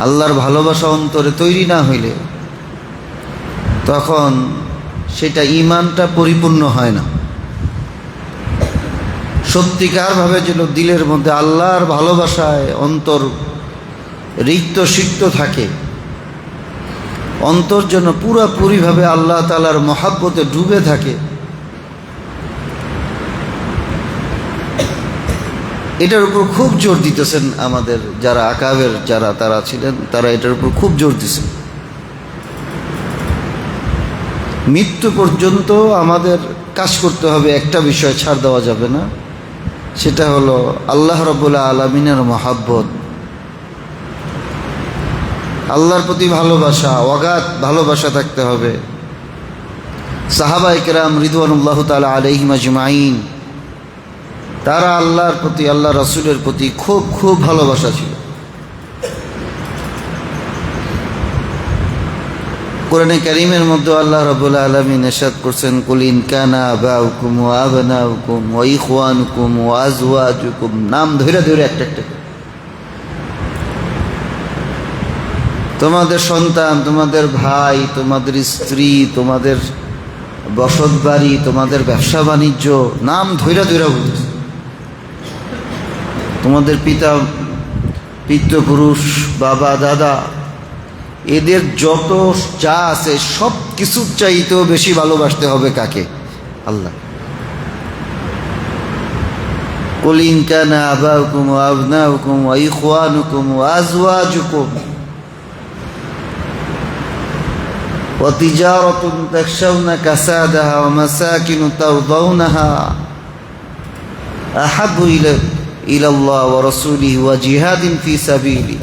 আল্লাহর ভালোবাসা অন্তরে তৈরি না হইলে তখন সেটা ঈমানটা পরিপূর্ণ হয় না। সত্যিকারভাবে যেন দিলের মধ্যে আল্লাহর ভালোবাসায় অন্তর রিক্ত সিক্ত থাকে, অন্তর যেন পুরাপুরিভাবে আল্লাহ তাআলার মহাব্বতে ডুবে থাকে, এটার উপর খুব জোর দিতেছেন আমাদের যারা আকাবের যারা তারা ছিলেন, তারা এটার উপর খুব জোর দিতেছেন। মৃত্যু পর্যন্ত আমাদের কাজ করতে হবে, একটা বিষয় ছাড় দেওয়া যাবে না, সেটা হলো আল্লাহ রাব্বুল আলামিনের মহাব্বত, আল্লাহর প্রতি ভালোবাসা, অগাধ ভালোবাসা থাকতে হবে। সাহাবায়ে কেরাম রিদওয়ানুল্লাহ তাআলা আলাইহিম আজমাইন, তারা আল্লাহর প্রতি, আল্লাহ রাসূলের প্রতি খুব খুব ভালোবাসা ছিল। কোরআনে কারীমের মধ্যে আল্লাহ রাব্বুল আলামিন ইরশাদ করছেন, কুল ইন কানা আবাউকুম ওয়া আবনাউকুম ওয়া ইখওয়ানুকুম ওয়া আজওয়াজুকুম, নাম ধরে ধরে একটা একটা, তোমাদের সন্তান, তোমাদের ভাই, তোমাদের স্ত্রী, তোমাদের বসত বাড়ি, তোমাদের ব্যবসা বাণিজ্য, নাম ধইরা ধইরা বলছে, তোমাদের পিতৃপুরুষ, বাবা দাদা, এদের যত যা আছে সব কিছুর চাইতেও বেশি ভালোবাসতে হবে কাকে? আল্লাহ। কুল ইন কানা আবাউকুম ওয়া আবনাউকুম ওয়া ইখওয়ানুকুম ওয়া আজওয়াজুকুম ওয়া তিজারাতুন তাখশাউনা কাসাদাহা ওয়া মাসাকিনু তারদাউনাহা আহাব্বু ইলাল্লাহ ওয়া রাসূলিহি ওয়া জিহাদিন ফি সাবিলিহি,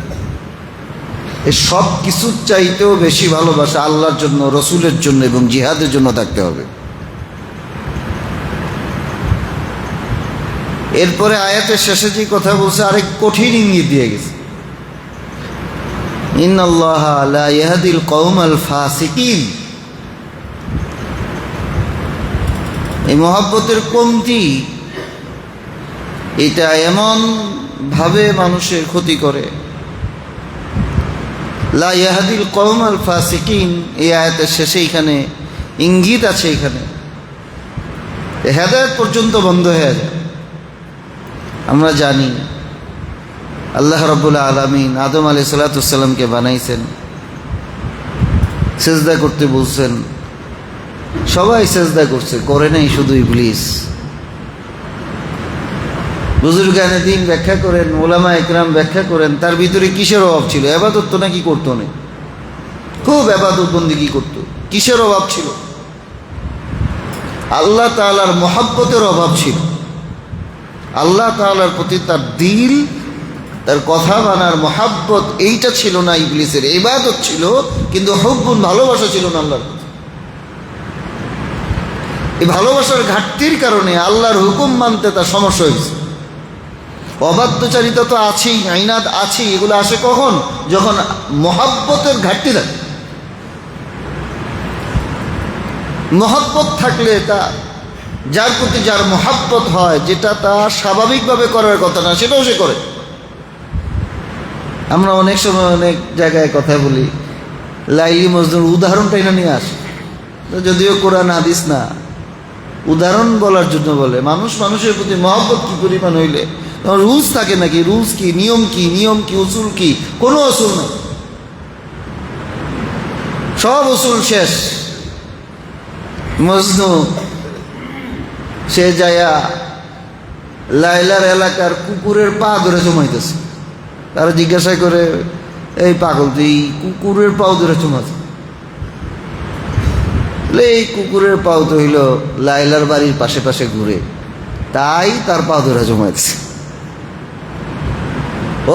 এই সব কিছুর চাইতেও বেশি ভালোবাসা আল্লাহর জন্য, রসুলের জন্য এবং জিহাদের জন্য থাকতে হবে। এরপরে আয়াতের শেষে যে কথা বলছে আরেক কঠিন ইঙ্গিত দিয়ে গেছে, ইন্নাল্লাহা লা ইয়াহদিল কওমাল ফাসিকিন। এই মহব্বতের কমতি, এটা এমন ভাবে মানুষের ক্ষতি করে। লা ইয়াহদিল কওমাল ফাসিকিন, এই আয়াতের শেষে এখানে ইঙ্গিত আছে, এখানে হেদায়েত পর্যন্ত বন্ধ হয়ে যায়। আমরা জানি আল্লাহ রাব্বুল আলামিন আদম আলাইহিস সালাতু ওয়াস সালামকে বানাইছেন, সিজদা করতে বলছেন, সবাই সিজদা করছে, করে নাই শুধু ইবলিস। বুজুর্গানে দ্বীন ব্যাখ্যা করেন, উলামা ইকরাম ব্যাখ্যা করেন, তার ভিতরে কিসের অভাব ছিল? ইবাদত তো নাকি করতো না, খুব ইবাদত বন্দেগী করতো, কিসের অভাব ছিল? আল্লাহ তাআলার মহব্বতের অভাব ছিল। আল্লাহ তাআলার প্রতি তার দিল, তার কথা মানার মহব্বত, এইটা ছিল না ইবলিসের। ইবাদত ছিল কিন্তু হুব্বুন, ভালোবাসা ছিল না আল্লাহর প্রতি। এই ভালোবাসার ঘাটতির কারণে আল্লাহর হুকুম মানতে তার সমস্যা হয়েছে। অবাধ্যচারিতা তো আছেই, আইনাত আছেই, এগুলো আসে কখন? যখন মহব্বতের ঘাটতি থাকে। মহব্বত থাকলে তা, যার প্রতি যার মহব্বত হয়, যেটা তার স্বাভাবিকভাবে করার কথা না, সেটাও সে করে। আমরা অনেক সময় অনেক জায়গায় কথা বলি, লাইলি মজনুর উদাহরণটাই না নিয়ে আসে, যদিও কোরআন হাদিস না, উদাহরণ বলার জন্য বলে। মানুষ মানুষের প্রতি মহব্বত কি পরিমাণ হইলে, রুলস থাকে নাকি? রুলস কি, নিয়ম কি, নিয়ম কি, উসুল কি? কোনো উসুল নেই, সব উসুল শেষ। মজনু সে যায়া লাইলার এলাকার কুকুরের পা ধরে চুমাইতেছে, তারা জিজ্ঞাসা করে, এই পাগল তুই কুকুরের পাও ধরে চুমাস? এই কুকুরের পাও তো হইল লাইলার বাড়ির পাশে পাশে ঘুরে, তাই তার পা ধরে চুমাইতেছে।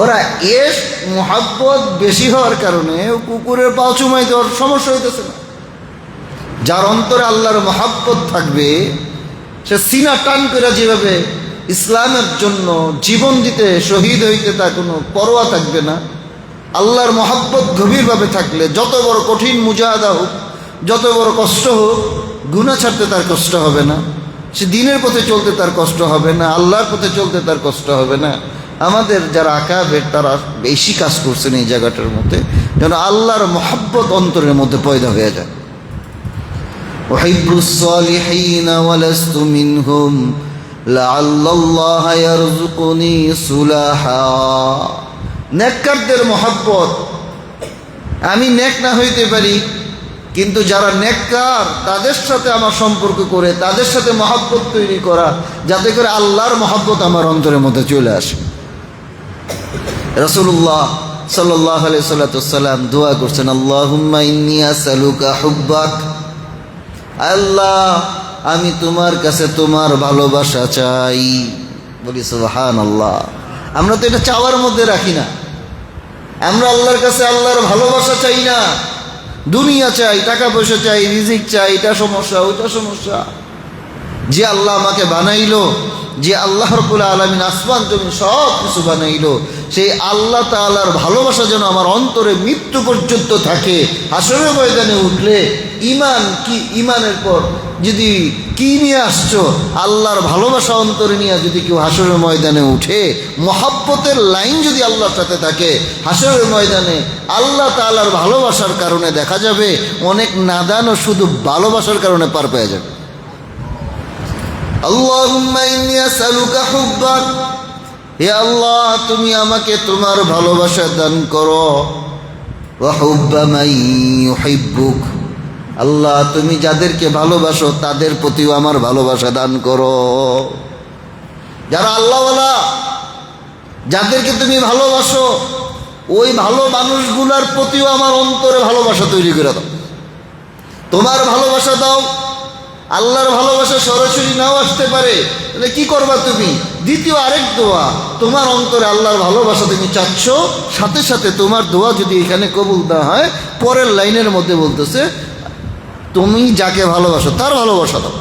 ওরা এর মহব্বত বেশি হওয়ার কারণে কুকুরের পাও চুমাইতে ওর সমস্যা হইতেছে না। যার অন্তরে আল্লাহর মহব্বত থাকবে, সে সিনা টান করে যেভাবে ইসলামের জন্য জীবন দিতে, শহীদ হইতে তার কোনো পরোয়া থাকবে না। আল্লাহর মহব্বত গভীরভাবে থাকলে যত বড় কঠিন মুজাহাদা হোক, যত বড় কষ্ট হোক, গুনাহ ছাড়তে তার কষ্ট হবে না, সে দিনের পথে চলতে তার কষ্ট হবে না, আল্লাহর পথে চলতে তার কষ্ট হবে না। আমাদের যারা আকাবের তারা বেশি কাজ করছেন এই জায়গাটার মধ্যে, যেন আল্লাহর মহব্বত অন্তরের মধ্যে পয়দা হয়ে যায়। উহিব্বুস সালিহিনা ওয়া লাস্তু মিনহুম লাআল্লাল্লাহা ইয়ারযুকুনি সুলাহা। নেককারদের মহব্বত, আমি নেক না হইতে পারি, কিন্তু যারা নেককার তাদের সাথে আমার সম্পর্ক করে, তাদের সাথে মহব্বত তৈরি করা, যাতে করে আল্লাহর মহব্বত আমার অন্তরের মধ্যে চলে আসে। রাসূলুল্লাহ সাল্লাল্লাহু আলাইহি সাল্লাম দোয়া করছেন, আল্লাহুম্মা ইন্নী আসআলুকা হুব্বাক। আল্লাহ, আমি তোমার কাছে তোমার ভালোবাসা চাই। বলি সুবহানাল্লাহ। আমরা তো এটা চাওয়ার মধ্যে রাখি না। আমরা আল্লাহর কাছে আল্লাহর ভালোবাসা চাই না, দুনিয়া চাই, টাকা পয়সা চাই, রিজিক চাই, এটা সমস্যা, ওইটা সমস্যা। যে আল্লাহ আমাকে বানাইলো, যে আল্লাহ রাব্বুল আলামিন আসমান জমিন সব কিছু বানাইলো, সেই আল্লাহ তাআলার ভালোবাসা যেন আমার অন্তরে মৃত্যু পর্যন্ত থাকে। হাসরের ময়দানে উঠলে ঈমান কি, ঈমানের পর যদি কি নিয়ে আসছো, আল্লাহর ভালোবাসা অন্তরে নিয়ে যদি কেউ হাসরের ময়দানে উঠে, মহব্বতের লাইন যদি আল্লাহর সাথে থাকে, হাসরের ময়দানে আল্লাহ তাআলার ভালোবাসার কারণে দেখা যাবে অনেক নাদানও শুধু ভালোবাসার কারণে পার পেয়ে যাবে। আল্লাহুম্মা ইন্নী আসআলুকা হুব্বাক। হে আল্লাহ, তুমি আমাকে তোমার ভালোবাসা দান করো। ওয়া হুব্বা মান ইউহিব্বুক। আল্লাহ, তুমি যাদেরকে ভালোবাসো তাদের প্রতিও আমার ভালোবাসা দান করো। যারা আল্লাহওয়ালা, যাদেরকে তুমি ভালোবাসো, ওই ভালো মানুষগুলার প্রতিও আমার অন্তরে ভালোবাসা তৈরি করে দাও। তোমার ভালোবাসা দাও। আল্লাহর ভালোবাসা সরাসরি নাও আসতে পারে, তাহলে কি করবা তুমি? দ্বিতীয় আরেক দোয়া, তোমার অন্তরে আল্লাহর ভালোবাসা তুমি চাচ্ছ, সাথে সাথে তোমার দোয়া যদি এখানে কবুল না হয়, পরের লাইনের মধ্যে বলতেছে তুমি যাকে ভালোবাসো তার ভালোবাসা দাও।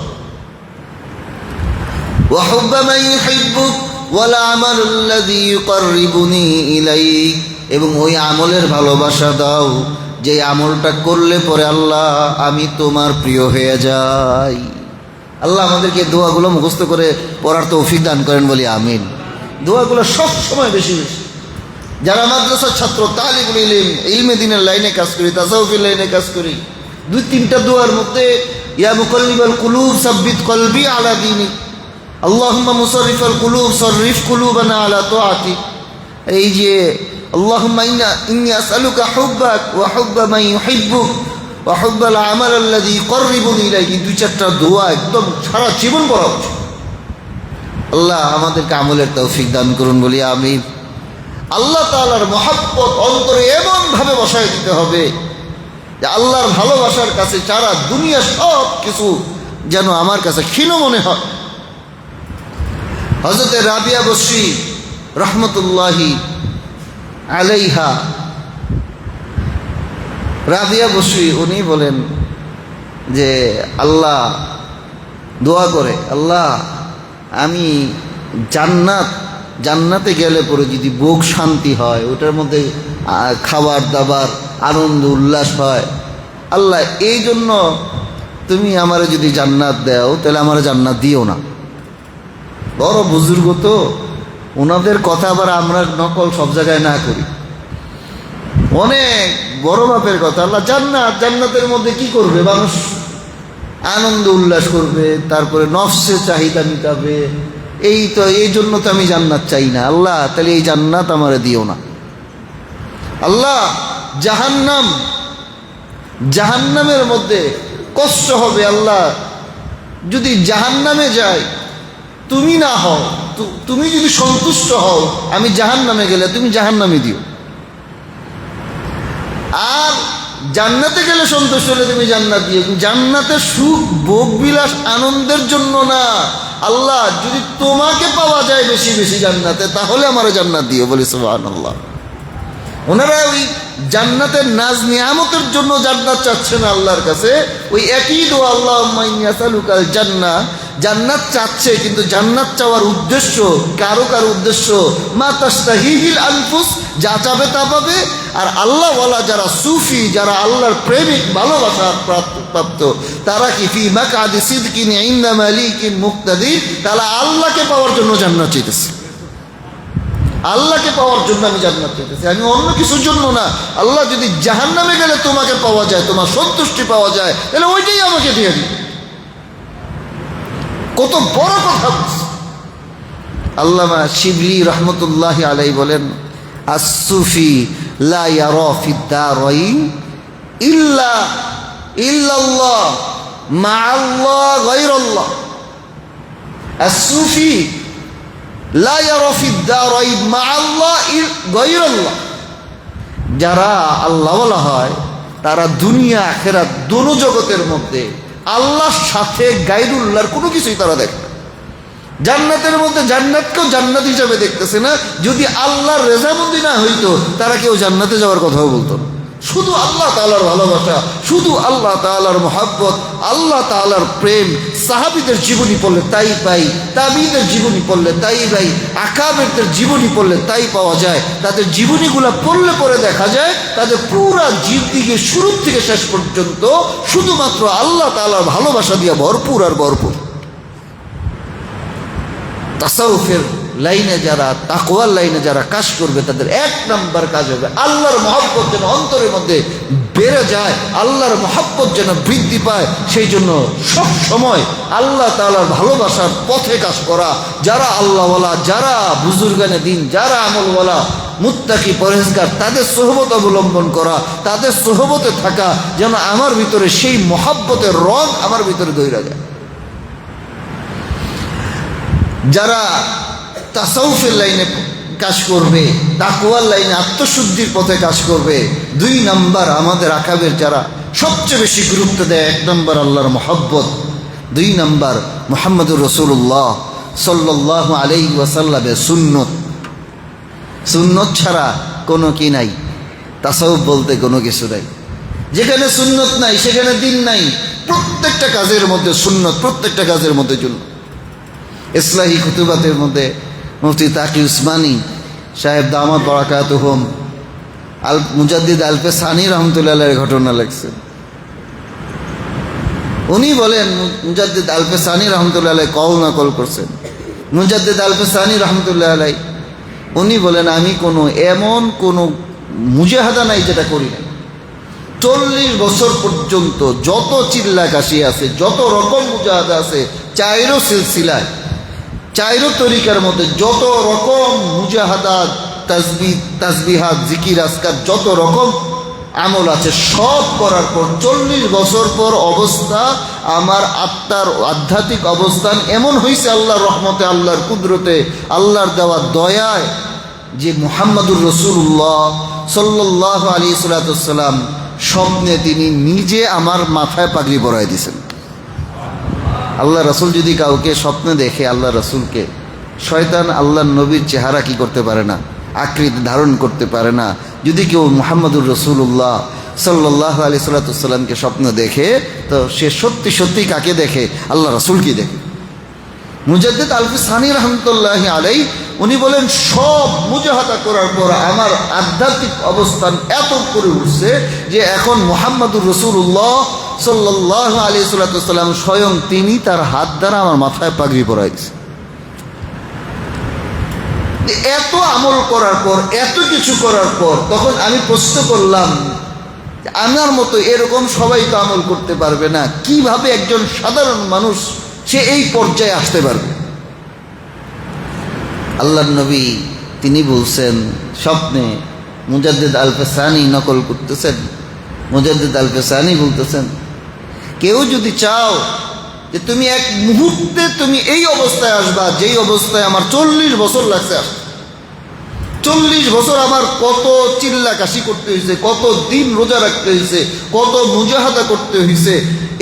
ওয়া হুব্বা মান ইউহিব্বুক ওয়াল আমালুল্লাযী ইউকাররিবুনি ইলাইক। এবং ওই আমলের ভালোবাসা দাও যে আমলটা করলে পরে আল্লাহ আমি তোমার প্রিয় হয়ে যাই। আল্লাহ আমাদেরকে দোয়াগুলো মুখস্থ করে পড়ার তৌফিক দান করেন, বলি আমিন। দোয়াগুলো সব সময় বেশি বেশি, যারা মাদ্রাসার ছাত্র, তালিবুল ইলম, ইলমে দিনের লাইনে কাজ করি, তাসাউফের লাইনে কাজ করি, দুই তিনটা দোয়ার মধ্যে ইয়া মুকাল্লিবাল কুলুব সাব্বিত কলবি আলা দীনিক, আল্লাহুম্মা মুসাররিফাল কুলুব সররিফ কুলুবানা আলা তাআতিক, এই যে আল্লাহুম্মা ইন্নী আসআলুকা হুব্বাক ওয়া হুব্বা মান ইউহিব্বুক ওয়া হুব্বাল আমাল আল্লাযী ইউকাররিবুনি ইলাইহি, দুই চারটা দোয়া একদম সারা জীবন পড়া উচিত। আল্লাহ আমাদেরকে আমলের তৌফিক দান করুন, বলি আমিন। আল্লাহ তাআলার মহব্বত অন্তরে এমনভাবে বসায় দিতে হবে যে আল্লাহর ভালোবাসার কাছে সারা দুনিয়া সব কিছু যেন আমার কাছে ক্ষীণ মনে হয়। হযরত রাবিয়া বসরি রহমতুল্লাহি আলাইহা, রাবিয়া বসরি উনি বলেন যে আল্লাহ দোয়া করে, আল্লাহ আমি জান্নাতে গেলে পরে যদি ভোগ শান্তি হয়, ওটার মধ্যে খাবার দাবার আনন্দ উল্লাস হয়, আল্লাহ এই জন্য তুমি আমারে যদি জান্নাত দাও তাহলে আমার জান্নাত দিও না। বড় বুজুর্গ তো, ওনাদের কথা আবার আমরা নকল সব জায়গায় না করি। অনেক বড় বাপের কথা। আল্লাহ জান্নাতের মধ্যে কি করবে? মানুষ আনন্দ উল্লাস করবে, তারপরে নফসের চাহিদা মিটাবে, এই জন্য তো আমি জান্নাত চাই না। আল্লাহ তাহলে এই জান্নাত আমারে দিও না। আল্লাহ জাহান্নামের মধ্যে কষ্ট হবে, আল্লাহ যদি জাহান্নামে যাই তুমি না হও, তুমি যদি সন্তুষ্ট হও, আমি জাহান্নামে গেলে তুমি জাহান্নামে দিও। আর জান্নাতে গেলে সন্তুষ্ট হলে তুমি জান্নাত দিও। জান্নাতের সুখ ভোগ বিলাস আনন্দের জন্য না, আল্লাহ যদি তোমাকে পাওয়া যায় বেশি বেশি জান্নাতে, তাহলে আমার জান্নাত দিও। বলি সুবহানাল্লাহ। ওনারা ওই জান্নাতের নাজ নিয়ামতের জন্য জান্নাত চাচ্ছে না আল্লাহর কাছে, ওই একই দোয়া আল্লাহুম্মা ইন্নী আসআলুকাল জান্নাহ, জান্নাত চাচ্ছে, কিন্তু জান্নাত চাওয়ার উদ্দেশ্য কারো উদ্দেশ্য মা তাশতাহিহিল আনফুস, যা চাবে তা পাবে। আর আল্লাহওয়ালা যারা সুফি, যারা আল্লাহর প্রেমিক, ভালোবাসা প্রাপ্ত, তারা কি ফি মাকআদি সিদকিন ইনদা মালিকিন মুক্তাদির, তারা আল্লাহকে পাওয়ার জন্য জান্নাত চাইতেছে। আল্লাহকে পাওয়ার জন্য আমি জান্নাত চাইতেছি, আমি অন্য কিছুর জন্য না। আল্লাহ যদি জাহান্নামে গেলে তোমাকে পাওয়া যায়, তোমার সন্তুষ্টি পাওয়া যায়, তাহলে ওইটাই আমাকে দিয়ে দিবে। কত বড় কথা বলছে। আল্লামা শিবলি রহমতুল্লাহি আলাইহি বলেন, আসুফি লা ইয়ারা ফিদ দারাইন ইল্লা ইল্লাল্লাহ মাআল্লাহ গায়রুল্লাহ। আসুফি লা ইয়ারা ফিদ দারাইন মাআল্লাহ গায়রুল্লাহ। যারা আল্লাহওয়ালা হয় তারা দুনিয়া আখিরাত দোনো জগতের মধ্যে আল্লাহর সাথে গায়রুল্লাহর কোনো কিছুই তারা দেখে না। জান্নাতের মধ্যে জান্নাতকেও জান্নাত হিসাবে দেখতেছে না। যদি আল্লাহর রেজামন্দি না হইতো তারা কেউ জান্নাতে যাওয়ার কথাও বলতো না। শুধু আল্লাহ তাআলার ভালোবাসা, শুধু আল্লাহ তাআলার মহব্বত, আল্লাহ তাআলার প্রেম। সাহাবীদের জীবনী পড়লে তাই পাই, তাবিঈদের জীবনী পড়লে তাই পাই, আকাবেরদের জীবনী পড়লে তাই পাওয়া যায়। তাদের জীবনীগুলো পড়লে পরে দেখা যায় তাদের পুরা জিন্দেগি শুরু থেকে শেষ পর্যন্ত শুধুমাত্র আল্লাহ তাআলার ভালোবাসা দিয়ে ভরপুর আর ভরপুর। তাসাউফের লাইনে যারা, তাকওয়ার লাইনে যারা কাজ করবে তাদের এক নাম্বার কাজ হবে আল্লাহর মহব্বত যেন অন্তরের মধ্যে বেড়ে যায়, আল্লাহর মহব্বত যেন বৃদ্ধি পায়। সেই জন্য সব সময় আল্লাহ তাআলার ভালোবাসার পথে কাজ করা। যারা আল্লাহওয়ালা, যারা বুজুর্গানে দিন, যারা আমলওয়ালা, মুত্তাকি, পরহেজগার, তাদের সোহবত অবলম্বন করা, তাদের সোহবতে থাকা, যেন আমার ভিতরে সেই মহব্বতের রং আমার ভিতরে দইরা যায়। যারা তাসাউফের লাইনে কাজ করবে, তাকওয়ার লাইনে আত্মশুদ্ধির পথে কাজ করবে, 2 নাম্বার আমাদের আকাবের যারা সবচেয়ে বেশি গুরুত্ব দেয়, 1 নাম্বার আল্লাহর মহব্বত, 2 নাম্বার মুহাম্মদুর রাসূলুল্লাহ সাল্লাল্লাহু আলাইহি ওয়াসাল্লামের সুন্নত। সুন্নত ছাড়া কোনো কি নাই, তাসাউফ বলতে কোনো কিছু নাই। যেখানে সুন্নত নাই সেখানে দিন নাই। প্রত্যেকটা কাজের মধ্যে সুন্নত, প্রত্যেকটা কাজের মধ্যে সুন্নত। ইসলাহি খুতুবাতের মধ্যে মুফতি তাকি উসমানী সাহেব দামাত বারাকাতুহুম মুজাদ্দিদ আলফে সানি রহমতুল্লাহের ঘটনা লেখছেন। উনি বলেন, মুজাদ্দিদ আলফে সানি রহমতুল্লাহ কল নকল করছেন। মুজাদ্দিদ আলফে সানি রহমতুল্লাহ আলাই উনি বলেন, আমি এমন কোনো মুজাহাদা নাই যেটা করি নাই। 40 বছর পর্যন্ত যত চিল্লা কাশি আছে, যত রকম মুজাহাদা আছে, 4 সিলসিলায়, 4 তরিকার মধ্যে যত রকম মুজাহাদা, তাসবিহাত, জিকির, আজকার, যত রকম আমল আছে সব করার পর 40 বছর পর অবস্থা, আমার আত্মার আধ্যাত্মিক অবস্থান এমন হয়েছে আল্লাহর রহমতে, আল্লাহর কুদরতে, আল্লাহর দেওয়া দয়ায়, যে মুহাম্মদুর রাসূলুল্লাহ সাল্লাল্লাহু আলাইহি সাল্লাম স্বপ্নে তিনি নিজে আমার মাথায় পাগড়ি পরাই দিয়েছেন। আল্লাহ রাসূল যদি কাউকে স্বপ্নে দেখে, আল্লাহ রাসূলকে, শয়তান আল্লাহর নবীর চেহারা কি করতে পারে না, আকৃতি ধারণ করতে পারে না। যদি কেউ মুহাম্মদুর রাসূলুল্লাহ সাল্লাল্লাহু আলাইহি সাল্লামকে স্বপ্ন দেখে, তো সে সত্যি সত্যি কাকে দেখে? আল্লাহ রাসূলকে দেখে। মুজাদ্দিদ আলফি সানি রহমতুল্লাহি আলাইহি উনি বলেন, সব মুজাহাদা করার পর আমার আধ্যাত্মিক অবস্থান এত করে উঠছে যে এখন মুহাম্মদুর রাসূলুল্লাহ সাল্লাল্লাহু আলাইহি সাল্লাম স্বয়ং তিনি তার হাত দ্বারা আমার মাথায় পাগড়ি পরাই দিয়েছে। এত আমল করার পর, এত কিছু করার পর, তখন আমি প্রশ্ন করলাম, আমার মতো এরকম সবাই তো আমল করতে পারবে না, কিভাবে একজন সাধারণ মানুষ সে এই পর্যায়ে আসতে পারবে? আল্লাহর নবী তিনি বলছেন স্বপ্নে, মুজাদ্দিদ আলফে সানি নকল করতেছেন, মুজাদ্দিদ আলফে সানি বলতেছেন, কেউ যদি চাও যে তুমি এক মুহূর্তে তুমি এই অবস্থায় আসবা যেই অবস্থায় আমার 40 বছর লাগছে আসতে, 40 বছর আমার কত চিল্লা কাশি করতে হয়েছে, কত দিন রোজা রাখতে হয়েছে, কত মুজাহাদা করতে হয়েছে,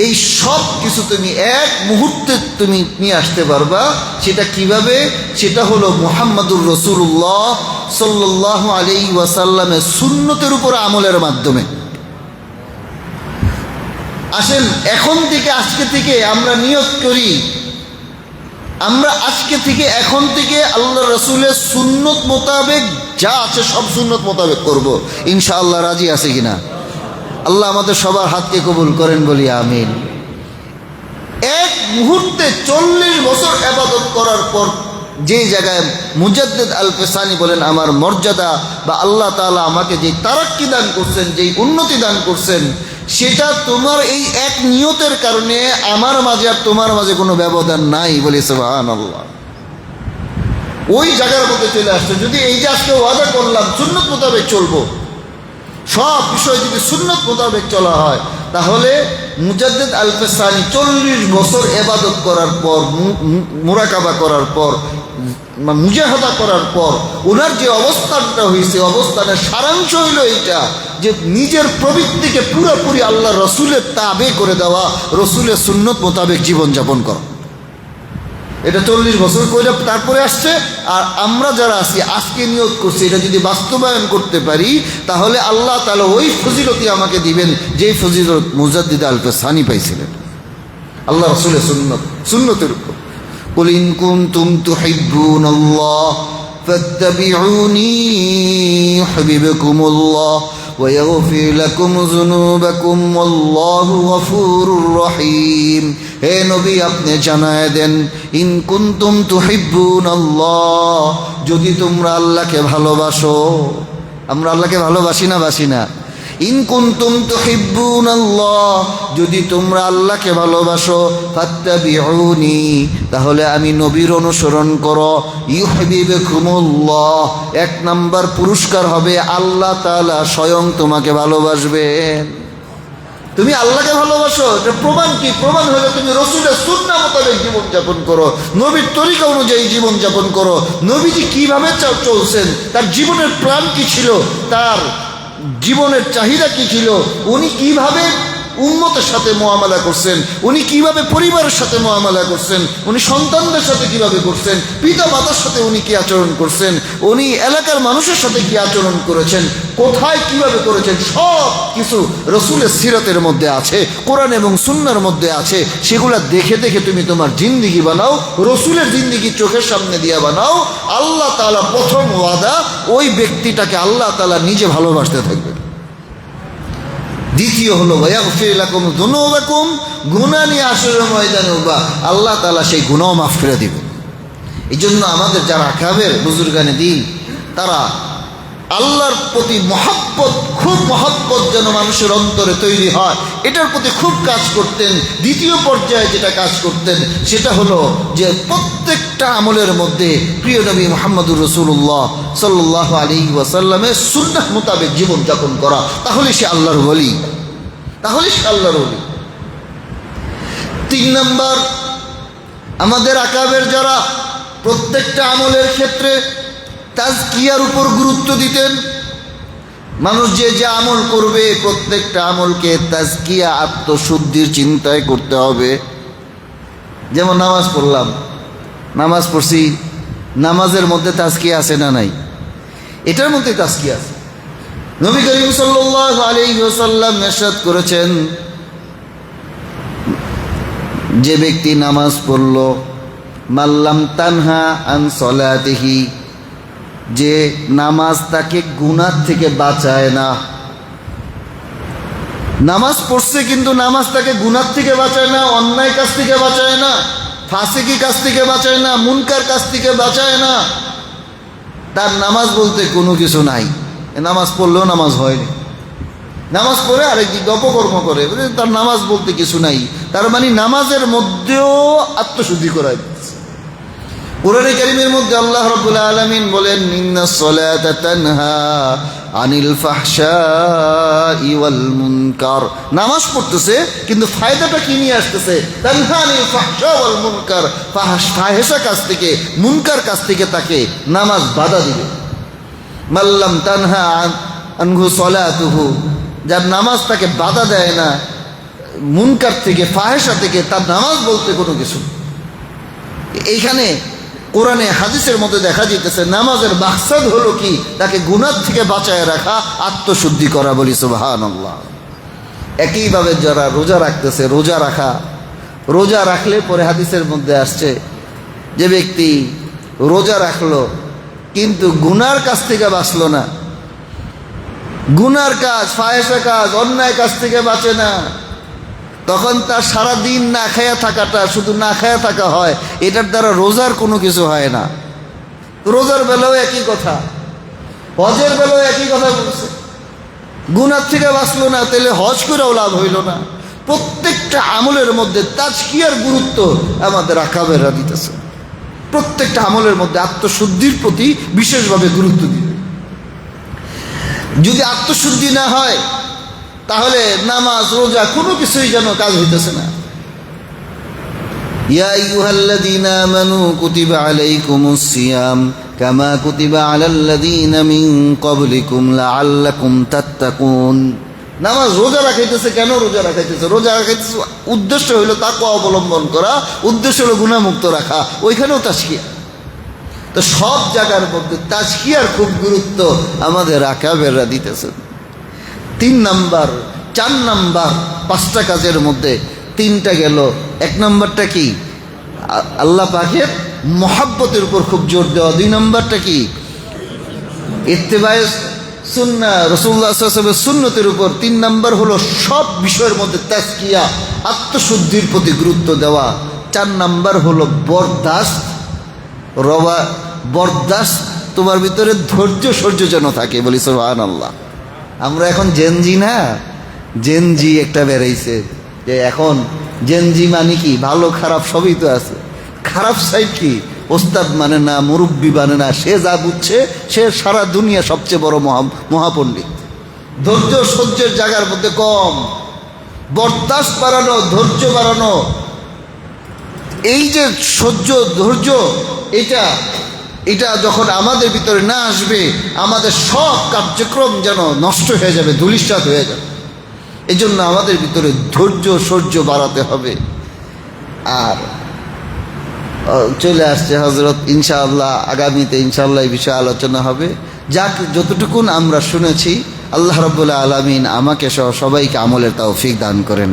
এই সব কিছু তুমি এক মুহূর্তে তুমি নিয়ে আসতে পারবা। সেটা কিভাবে? সেটা হলো মুহাম্মদুর রাসূলুল্লাহ সাল্লাল্লাহু আলাইহি ওয়াসাল্লামের সুন্নতের উপর আমলের মাধ্যমে। আসেন এখন থেকে, আজকে থেকে আমরা নিয়ত করি, আমরা আজকে থেকে, এখন থেকে আল্লাহ রাসূলের সুন্নত মোতাবেক যা আছে সব সুন্নত মোতাবেক করব। ইনশাআল্লাহ রাজি আছে কিনা? আল্লাহ আমাদের সবার হাতকে কবুল করেন, বলি আমিন। এক মুহূর্তে 40 বছর ইবাদত করার পর যে জায়গায় মুজাদ্দিদ আল ফেসানি বলেন আমার মর্যাদা বা আল্লাহ তাআলা আমাকে যে তারাক্কি দান করছেন, যেই উন্নতি দান করছেন, সেটা তোমার এই এক নিয়তের কারণে আমার মাঝে আর তোমার মাঝে কোনো ব্যবধান নাই বলে সুবহানাল্লাহ। ওই জায়গার মধ্যে চলে আসছে। যদি এই যে আজকে ওয়াদা করলাম সুন্নত মোতাবেক চলবো, সব বিষয় যদি সুন্নত মোতাবেক চলা হয়, তাহলে মুজাদ্দিদ আল ফেসানি 40 বছর ইবাদত করার পর, মুরাকাবা করার পর, মুজাহাদা করার পর ওনার যে অবস্থানটা হয়েছে, অবস্থানের সারাংশ হইল এইটা যে নিজের প্রবৃত্তিকে পুরোপুরি আল্লাহ রসুলের তাবে করে দেওয়া, রসুলের সুন্নত মোতাবেক জীবনযাপন করা। এটা 40 বছর করে তারপরে আসছে। আর আমরা যারা আছি আজকে নিয়ত করছি, এটা যদি বাস্তবায়ন করতে পারি তাহলে আল্লাহ তাআলা ওই ফজিলতি আমাকে দিবেন যেই ফজিলত মুজাদ্দিদ আল ফেসানি পাইছিলেন আল্লাহ রসুলের সুন্নতের উপর। কুল ইন কুনতুম তুহিব্বুনাল্লাহ ফাত্তাবিউনি ইউহিব্বুকুমুল্লাহ ওয়া ইয়াগফির লাকুম যুনুবাকুম ওয়াল্লাহু গফুরুর রহিম। হে নবী, আপনি জানায় দেন, ইন কুনতুম তুহিব্বুনাল্লাহ, যদি তোমরা আল্লাহকে ভালোবাসো। আমরা আল্লাহকে ভালোবাসি না, বাসি না? ইন কুনতুম তুহিব্বুনাল্লাহ, যদি তোমরা আল্লাহকে ভালোবাসো, ফাত্তাবিউনি, তাহলে আমি নবীর অনুসরণ করো, ইউহিব্বুকুমুল্লাহ, 1 নাম্বার পুরস্কার হবে আল্লাহ তাআলা স্বয়ং তোমাকে ভালোবাসবেন। তুমি আল্লাহকে ভালোবাসো, এটা প্রমাণ কি? প্রমাণ হলো তুমি রসুলের সুন্নাহ মোতাবেক জীবনযাপন করো, নবীর তরিকা অনুযায়ী জীবনযাপন করো। নবীজি কিভাবে চলছেন, তার জীবনের প্ল্যান কি ছিল, তার জীবনের চাহিদা কি ছিল, উনি কিভাবে উম্মতের সাথে মুআমালা করছেন, উনি কিভাবে পরিবারের সাথে মুআমালা করছেন, উনি সন্তানদের সাথে কিভাবে করছেন, পিতা মাতার সাথে উনি কি আচরণ করছেন, উনি এলাকার মানুষের সাথে কি আচরণ করেছেন, কোথায় কিভাবে করেছেন, সব কিছু রসুলের সিরাতের মধ্যে আছে, কোরআন এবং সুন্নাহর মধ্যে আছে। সেগুলা দেখে দেখে তুমি তোমার জিন্দিগি বানাও, রসুলের জিন্দিগি চোখের সামনে দিয়ে বানাও। আল্লাহ তাআলা প্রথম ওয়াদা, ওই ব্যক্তিটাকে আল্লাহ তাআলা নিজে ভালোবাসতে থাকবেন। দ্বিতীয় হলো ওয়াগফির লাকুম যুনুবাকুম, গুনাহ নিয়ে আসরের ময়দানে আল্লাহ তাআলা সেই গুনাহ মাফ করে দিবেন। এই জন্য আমাদের যারা আকাবের বুজুর্গানে দিন, তারা আল্লাহর প্রতি মহব্বত, খুব মহব্বত যেন মানুষের অন্তরে তৈরি হয়, এটার প্রতি খুব কাজ করতেন। দ্বিতীয় পর্যায়ে যেটা কাজ করতেন সেটা হলো যে প্রত্যেকটা আমলের মধ্যে প্রিয় নবী মুহাম্মদুর রাসূলুল্লাহ সাল্লাল্লাহু আলাইহি ওয়াসাল্লামের সুন্নাহ মোতাবেক জীবনযাপন করা, তাহলে সে আল্লাহর ওলি, তাহলে সে আল্লাহর ওলি। 3 নাম্বার, আমাদের আকাবের যারা প্রত্যেকটা আমলের ক্ষেত্রে তাজকিয়ার উপর গুরুত্ব দিতেন। মানুষ যে যে আমল করবে প্রত্যেকটা আমলকে তাজকিয়া, আত্মশুদ্ধির চিন্তায় করতে হবে। যেমন নামাজ পড়লাম, নামাজ পড়ছি, নামাজের মধ্যে তাজকিয়া আছে না নাই? এটার মধ্যে তাজকিয়া আছে। নবী করিম সাল্লাল্লাহু আলাইহি ওয়াসাল্লাম ইরশাদ করেছেন, যে ব্যক্তি নামাজ পড়ল, মাল্লাম তানহা আন সলাতিহি, যে নামাজ তাকে গুনাহ থেকে বাঁচায় না। নামাজ পড়ছে কিন্তু নামাজ তাকে গুনাহ থেকে বাঁচায় না, অন্যায় কাজ থেকে বাঁচায় না, ফাসিকি কাজ থেকে বাঁচায় না, মুনকার কাজ থেকে বাঁচায় না, তার নামাজ বলতে কোনো কিছু নাই। নামাজ পড়লেও নামাজ হয়নি, নামাজ পড়ে আরেকদিন অপকর্ম করে, তার নামাজ বলতে কিছু নাই। তার মানে নামাজের মধ্যেও আত্মশুদ্ধি করা হচ্ছে। কুরআনে কারীমের মধ্যে আল্লাহ রাব্বুল আলামিন বলেন, ইন্নাস সালাতা তানহা আনিল ফাহশাই ওয়াল মুনকার। নামাজ পড়তেছে কিন্তু ফায়দাটা কি নিয়ে আসতেছে? তানহা আনিল ফাহশা ওয়াল মুনকার, ফাহেশা কাজ থেকে, মুনকার কাজ থেকে তাকে নামাজ বাধা দিবে। মাল্লাম তানহা আনহু সালাতুহু, যার নামাজ তাকে বাধা দেয় না মুনকার থেকে, ফাহেশা থেকে, তার নামাজ বলতে কোনো কিছু। এইখানে কোরআনে হাদিসের মধ্যে দেখা যেতেছে নামাজের মাকসাদ হলো কি? তাকে গুনাহ থেকে বাঁচায় রাখা, আত্মশুদ্ধি করা। বলি সুবহানাল্লাহ। একইভাবে যারা রোজা রাখতেছে, রোজা রাখলে পরে হাদিসের মধ্যে আসছে, যে ব্যক্তি রোজা রাখলো কিন্তু গুনার কাছ থেকে বাঁচলো না, গুনার কাজ, ফাহেশা কাজ, অন্যায় কাজ থেকে বাঁচে না, তখন তার সারা দিন না খায়া থাকাটা, শুধু না খায়া থাকা হয়, এটার দ্বারা রোজার কোনো কিছু হয় না। রোজার বেলাও একই কথা, হজের বেলাও একই কথা বলছে। গুনার থেকে বাঁচলো না, তাহলে হজ করেও লাভ হইল না। প্রত্যেকটা আমলের মধ্যে তাজকিয়ার গুরুত্ব আমাদের আকাবেররা দিতেছে। প্রত্যেকটা আমলের মধ্যে আত্মশুদ্ধির প্রতি বিশেষভাবে গুরুত্ব দিবে। যদি আত্মশুদ্ধি না হয় তাহলে নামাজ রোজা কোনো কিছুই যেন কাজ হইতেছে না। ইয়া আইয়ুহাল্লাযীনা আমানু কুতিবা আলাইকুমুস সিয়াম কামা কুতিবা আলাল্লাযীনা মিন ক্বাবলিকুম লাআল্লাকুম তাত্তাকুন। নামাজ রোজা রাখাইতেছে কেন? রোজা রাখাইতেছে, রোজা রাখাইতেছে উদ্দেশ্য হইল তাকওয়া অবলম্বন করা, উদ্দেশ্য হলো গুনাহমুক্ত রাখা। ওইখানেও তাজকিয়া। তো সব জায়গার মধ্যে তাজকিয়ার খুব গুরুত্ব আমাদের আকাবেররা দিতেছেন। 3 নাম্বার 4 নাম্বার 5টা কাজের মধ্যে 3টা গেল। 1 নাম্বারটা কি? আল্লাহ পাকের মহাব্বতের উপর খুব জোর দেওয়া। 2 নাম্বারটা কি? ইত্তেবায়ে সুন্নাহ, রাসূলুল্লাহ সাল্লাল্লাহু আলাইহি ওয়াসাল্লামের সুন্নতের উপর। 3 নাম্বার হলো সব বিষয়ের মধ্যে তাজকিয়া, আত্মশুদ্ধির প্রতি গুরুত্ব দেওয়া। 4 নাম্বার হলো বরদাস্ত। বরদাস্ত, তোমার ভিতরে ধৈর্য সহ্য যেন থাকে। বলি সুবহানাল্লাহ। আমরা এখন জেনজি না, জেনজি একটা বেরাইছে যে এখন জেনজি মানে কি? ভালো খারাপ সবই তো আছে। খারাপ সাইড কি? ওস্তাদ মানে না, মুরব্বী মানে না, সে যা বুঝছে সে সারা দুনিয়া সবচেয়ে বড় মহাপণ্ডিত। ধৈর্য সহ্যের জায়গার মধ্যে কম। বরদাস্ত বাড়ানো, ধৈর্য বাড়ানো, এই যে সহ্য ধৈর্য, এটা যখন আমাদের ভিতরে না আসবে আমাদের সব কার্যক্রম যেন নষ্ট হয়ে যাবে, ধূলিসাৎ হয়ে যাবে। এই জন্য আমাদের ভিতরে ধৈর্য সহ্য বাড়াতে হবে। আর চলে আসছে হজরত, ইনশাআল্লাহ আগামীতে ইনশাআল্লাহ এই বিষয়ে আলোচনা হবে। যাক, যতটুকুন আমরা শুনেছি আল্লাহ রাব্বুল আলামিন আমাকে সহ সবাইকে আমলের তৌফিক দান করেন।